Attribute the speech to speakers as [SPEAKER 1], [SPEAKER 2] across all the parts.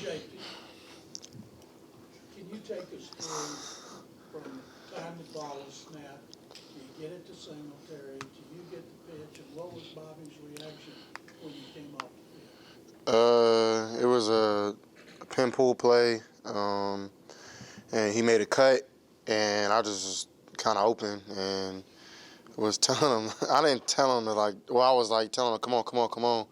[SPEAKER 1] CJ, can you take us through from the time the ball is snapped, do you get it to Singletary, do you get the pitch, and what was Bobby's reaction when you came off the field?
[SPEAKER 2] It was a pin pull play, and he made a cut, and I just kind of open and was telling him. I didn't tell him to I was like telling him, come on, come on, come on.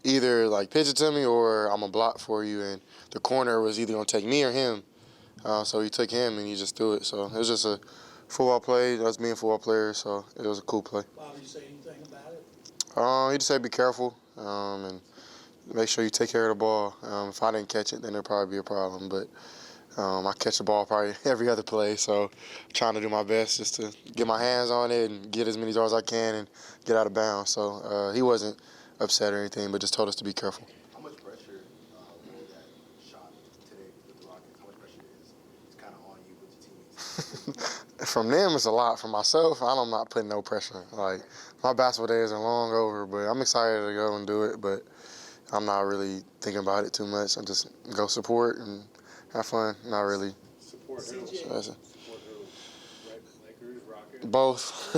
[SPEAKER 2] Either like pitch it to me or I'm gonna block for you. And the corner was either gonna take me or him. So he took him and he just threw it. So it was just a football play. Us being football players, so it was a cool play.
[SPEAKER 1] Bobby say anything about it?
[SPEAKER 2] He just said be careful and make sure you take care of the ball. If I didn't catch it, then there'd probably be a problem. But I catch the ball probably every other play, so I'm trying to do my best just to get my hands on it and get as many yards as I can and get out of bounds. So he wasn't upset or anything, but just told us to be careful.
[SPEAKER 3] How much pressure will that shot today with the Rockets? How much pressure is kind of on you with your teammates?
[SPEAKER 2] From them, it's a lot. For myself, I'm not putting no pressure. Like, my basketball days are long over, but I'm excited to go and do it, but I'm not really thinking about it too much. I just go support and have fun. Not really.
[SPEAKER 3] Support who? Support who? Lakers, Rockets?
[SPEAKER 2] Both.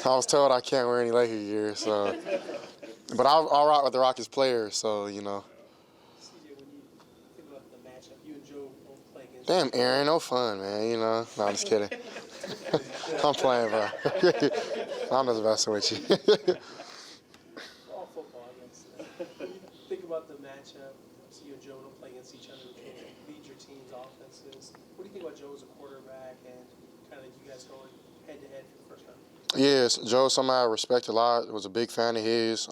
[SPEAKER 2] I was told I can't wear any Laker gear, so. But I'll rock with the Rockets players, so, you know.
[SPEAKER 4] CJ, when you think about the matchup, you and Joe both play against.
[SPEAKER 2] Damn, Aaron, no fun, man, you know. No, I'm just kidding. I'm playing, bro. I'm just messing with you.
[SPEAKER 4] All football, I guess. When you think about the matchup, so you and Joe don't play against each other, lead your team's offenses. What do you think about Joe as a quarterback and kind of you guys going head-to-head for the first time?
[SPEAKER 2] Yes, Joe's somebody I respect a lot. Was a big fan of his,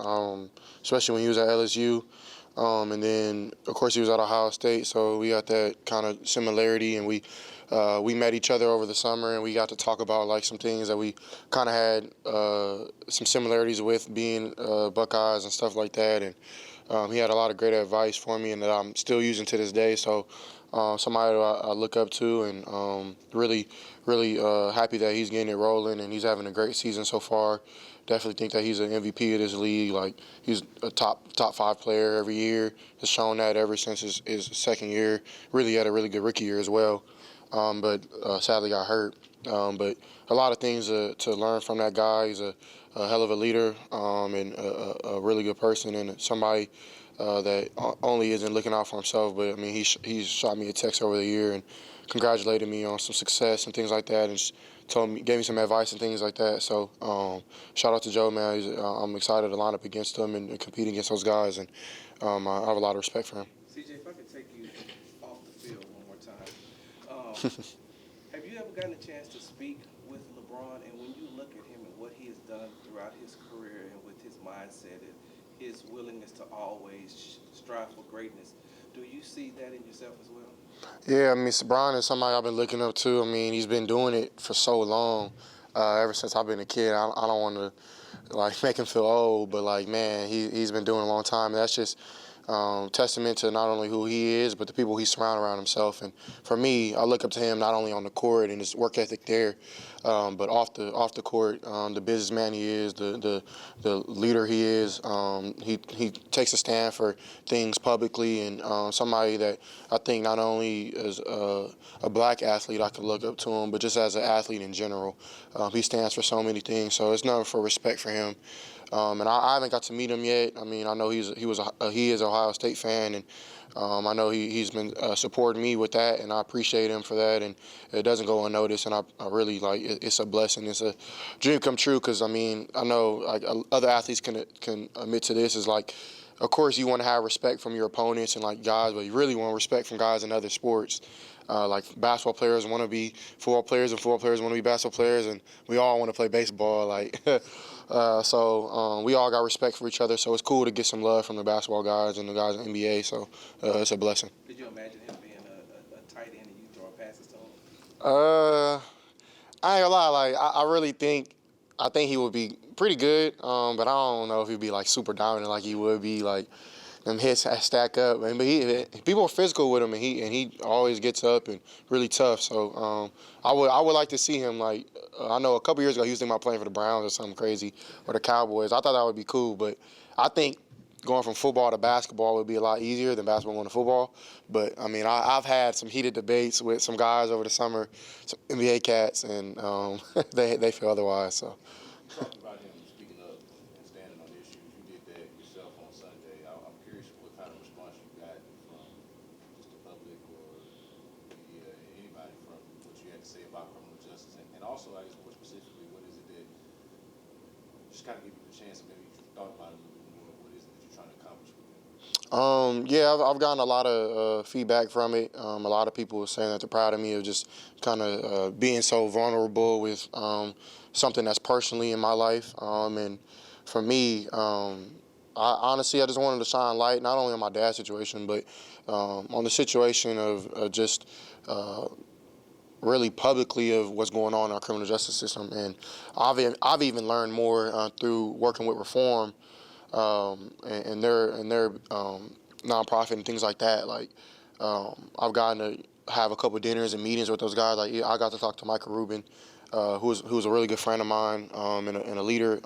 [SPEAKER 2] especially when he was at LSU. And then, of course, he was at Ohio State, so we got that kind of similarity. And we met each other over the summer, and we got to talk about like some things that we kind of had some similarities with, being Buckeyes and stuff like that. And he had a lot of great advice for me, and that I'm still using to this day. So somebody I look up to, and really happy that he's getting it rolling, and he's having a great season so far. Definitely think that he's an MVP of this league. Like, he's a top 5 player every year. Has shown that ever since his second year. Really had a really good rookie year as well, but sadly got hurt. But a lot of things to learn from that guy. He's a hell of a leader, and a really good person, and somebody that only isn't looking out for himself. But I mean, he's shot me a text over the year and congratulated me on some success and things like that, and just gave me some advice and things like that. So shout out to Joe, man. I'm excited to line up against him and compete against those guys, and I have a lot of respect for him.
[SPEAKER 5] CJ, if I could take you off the field one more time. Have you ever gotten a chance to speak with LeBron, and when you look at him and what he has done throughout his career and with his mindset and his willingness to always strive for greatness, do you see that in yourself as well?
[SPEAKER 2] Yeah, I mean, LeBron is somebody I've been looking up to. I mean, he's been doing it for so long, ever since I've been a kid. I don't want to like make him feel old, but like, man, he's been doing it a long time. And that's just testament to not only who he is, but the people he's surrounded around himself. And for me, I look up to him not only on the court and his work ethic there, but off the court, the businessman he is, the leader he is. He takes a stand for things publicly, and somebody that I think not only is a black athlete I can look up to him, but just as an athlete in general. He stands for so many things, so it's nothing for respect for him. And I haven't got to meet him yet. I mean, I know he is an Ohio State fan, and I know he's been supporting me with that, and I appreciate him for that. And it doesn't go unnoticed, and I really like it's a blessing. It's a dream come true, because I mean, I know like other athletes can admit to this. Is like, of course, you want to have respect from your opponents and like guys, but you really want respect from guys in other sports. Like basketball players want to be football players, and football players want to be basketball players, and we all want to play baseball. Like, so we all got respect for each other. So it's cool to get some love from the basketball guys and the guys in the NBA. So it's a blessing.
[SPEAKER 5] Could you imagine him being a tight end and you throwing passes to him?
[SPEAKER 2] I ain't gonna lie. Like, I think he would be pretty good. But I don't know if he'd be like super dominant like he would be. Like, them hits stack up, but people are physical with him, and he always gets up and really tough. So I would like to see him. Like, I know a couple years ago he was thinking about playing for the Browns or something crazy, or the Cowboys. I thought that would be cool, but I think going from football to basketball would be a lot easier than basketball going to football. But, I mean, I've had some heated debates with some guys over the summer, some NBA cats, and they feel otherwise. So.
[SPEAKER 3] Talking about him speaking up and standing on issues, you did that yourself on Sunday. I'm curious what kind of response you got from just the public or media, anybody from what you had to say about criminal justice, and also, I guess more specifically, what is it that just kind of give you the chance, and maybe you thought about it a little bit more. What is it that you're trying to accomplish with it?
[SPEAKER 2] Yeah, I've gotten a lot of feedback from it. A lot of people are saying that they're proud of me of just kind of being so vulnerable with something that's personally in my life. And for me, I just wanted to shine light not only on my dad's situation, but on the situation of just really publicly of what's going on in our criminal justice system. And I've even learned more through working with Reform and their nonprofit and things like that. Like I've gotten to have a couple of dinners and meetings with those guys. Like I got to talk to Michael Rubin, who's a really good friend of mine and a leader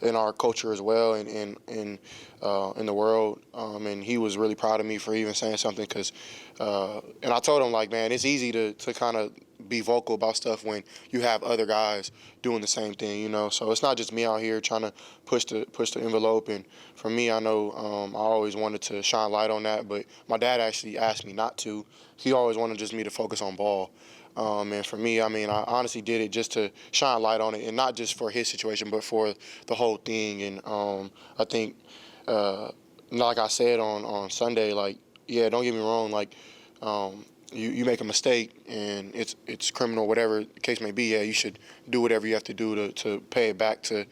[SPEAKER 2] in our culture as well and in the world. And he was really proud of me for even saying something because, and I told him like, man, it's easy to kind of be vocal about stuff when you have other guys doing the same thing, you know. So it's not just me out here trying to push the envelope. And for me, I know I always wanted to shine light on that, but my dad actually asked me not to. He always wanted just me to focus on ball. And for me, I mean, I honestly did it just to shine light on it, and not just for his situation, but for the whole thing. And I think, like I said on Sunday, like, yeah, don't get me wrong, like, you make a mistake and it's criminal, whatever the case may be. Yeah, you should do whatever you have to do to pay it back to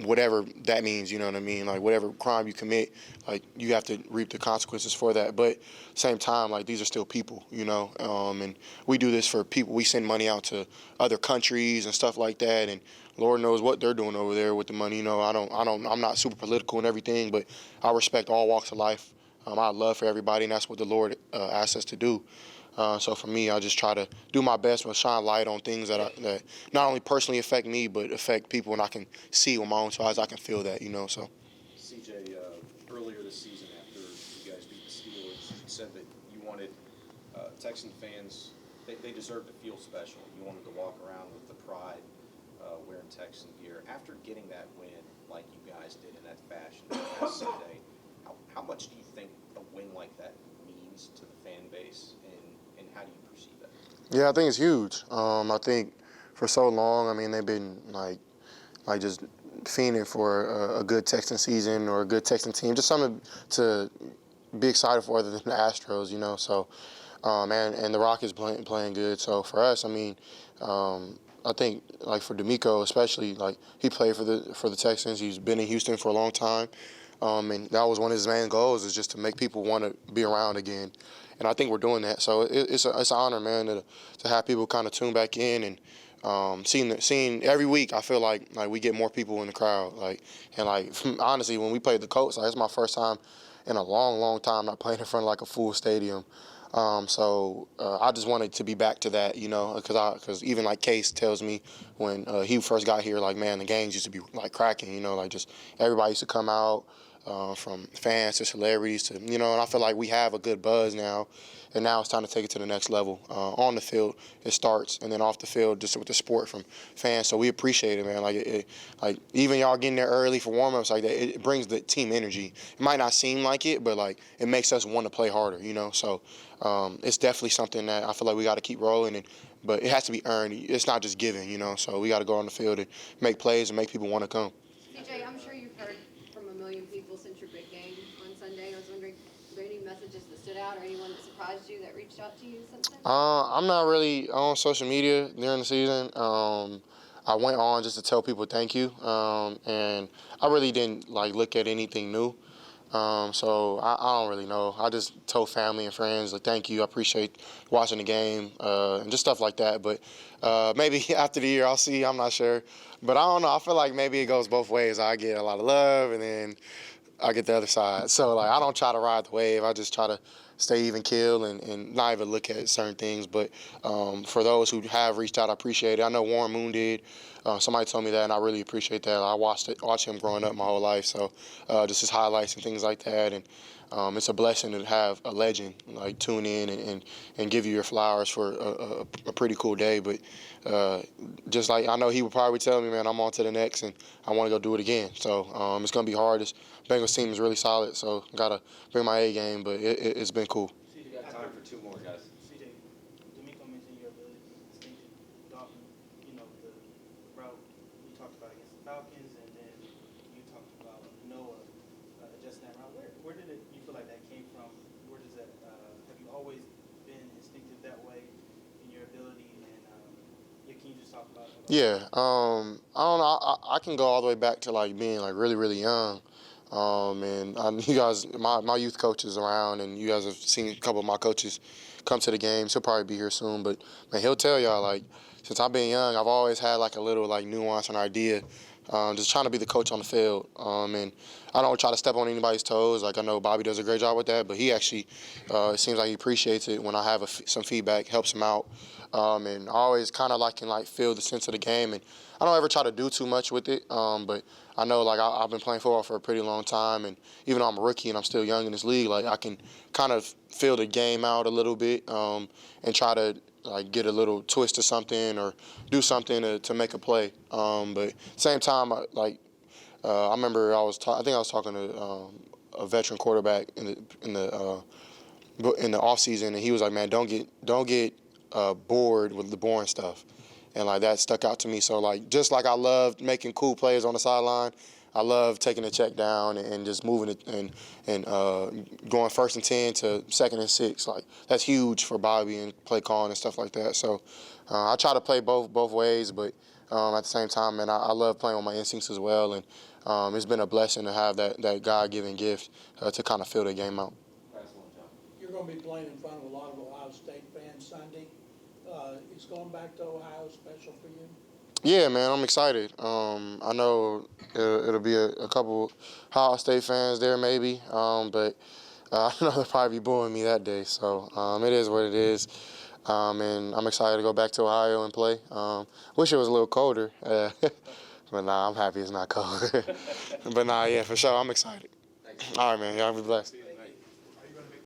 [SPEAKER 2] whatever that means, you know what I mean? Like whatever crime you commit, like you have to reap the consequences for that. But same time, like these are still people, you know, and we do this for people. We send money out to other countries and stuff like that, and Lord knows what they're doing over there with the money. You know, I'm not super political and everything, but I respect all walks of life. I love for everybody, and that's what the Lord asks us to do. So for me, I just try to do my best and shine light on things that not only personally affect me, but affect people, and I can see with my own eyes. I can feel that, you know. So.
[SPEAKER 6] CJ, earlier this season, after you guys beat the Steelers, you said that you wanted Texan fans. They deserve to feel special. You wanted to walk around with the pride, wearing Texan gear. After getting that win, like you guys did in that fashion last Sunday, how much do you think a win like that means to the fan base, and how do you perceive that?
[SPEAKER 2] Yeah, I think it's huge. I think for so long, I mean, they've been like just fiending for a good Texan season or a good Texan team, just something to be excited for other than the Astros, you know. So, and the Rockets playing good. So for us, I mean, I think like for D'Amico especially, like he played for the Texans. He's been in Houston for a long time. And that was one of his main goals, is just to make people want to be around again. And I think we're doing that. So it's an honor, man, to have people kind of tune back in and seeing every week. I feel like we get more people in the crowd. Honestly, when we played the Colts, it's my first time in a long time not playing in front of like a full stadium. So I just wanted to be back to that, you know, because even like Case tells me when he first got here, like, man, the games used to be like cracking, you know, like just everybody used to come out. From fans to celebrities to, you know, and I feel like we have a good buzz now, and now it's time to take it to the next level. On the field, it starts, and then off the field, just with the sport from fans. So we appreciate it, man. Like even y'all getting there early for warm-ups like that, it brings the team energy. It might not seem like it, but like it makes us want to play harder, you know. So it's definitely something that I feel like we got to keep rolling, but it has to be earned. It's not just given, you know. So we got to go on the field and make plays and make people want to come.
[SPEAKER 7] CJ, I'm sure you've heard from a million people since your big game on Sunday. I was wondering, were there any messages that stood out or anyone that surprised you that reached out to you since then?
[SPEAKER 2] I'm not really on social media during the season. I went on just to tell people thank you, and I really didn't look at anything new. So I don't really know. I just told family and friends thank you. I appreciate watching the game and just stuff like that. But maybe after the year I'll see. I'm not sure. But I don't know. I feel like maybe it goes both ways. I get a lot of love and then I get the other side. So I don't try to ride the wave. I just try to stay even keel and not even look at certain things. But for those who have reached out, I appreciate it. I know Warren Moon did. Somebody told me that, and I really appreciate that. I watched him growing up my whole life, so just his highlights and things like that. And it's a blessing to have a legend like tune in and give you your flowers for a pretty cool day. But just like I know he would probably tell me, man, I'm on to the next, and I want to go do it again. So it's gonna be hard. This Bengals team is really solid, so gotta bring my A game. But it's been cool.
[SPEAKER 6] You got time for 2 more, guys.
[SPEAKER 8] CJ, D'Amico mentioned your ability to be instinctive. Dalton, the route you talked about against the Falcons, and then you talked about Noah adjusting that route. Where did you feel like that came from? Where does that, have you always been instinctive that way in your ability? And can you just talk about
[SPEAKER 2] Yeah, I don't know. I can go all the way back to like being like really, really young. And you guys, my youth coach is around, and you guys have seen a couple of my coaches come to the games. He'll probably be here soon, but man, he'll tell y'all like since I've been young, I've always had like a little like nuance and idea, just trying to be the coach on the field. And I don't try to step on anybody's toes. Like I know Bobby does a great job with that, but he actually, it seems like he appreciates it when I have some feedback, helps him out. And I always kind of like can like feel the sense of the game, and I don't ever try to do too much with it. But I know like I've been playing football for a pretty long time, and even though I'm a rookie and I'm still young in this league, like I can kind of feel the game out a little bit, and try to like get a little twist or something or do something to make a play. But at the same time, I remember I think I was talking to a veteran quarterback in the off season, and he was like, "Man, don't get bored with the boring stuff," and like that stuck out to me. So like just like I loved making cool plays on the sideline, I love taking the check down and just moving it and going 1st and 10 to 2nd and 6. Like that's huge for Bobby and play calling and stuff like that. So I try to play both ways, but at the same time, man, I love playing with my instincts as well. And it's been a blessing to have that God-given gift to kind of fill the game out.
[SPEAKER 1] You're going to be playing in front of a lot of Ohio State fans Sunday. Is going back to Ohio special for you?
[SPEAKER 2] Yeah, man, I'm excited. I know it'll be a couple Ohio State fans there maybe, but I know they'll probably be booing me that day. So it is what it is. And I'm excited to go back to Ohio and play. Wish it was a little colder, but nah, I'm happy it's not cold. But nah, yeah, for sure, I'm excited. All right, man, y'all be blessed.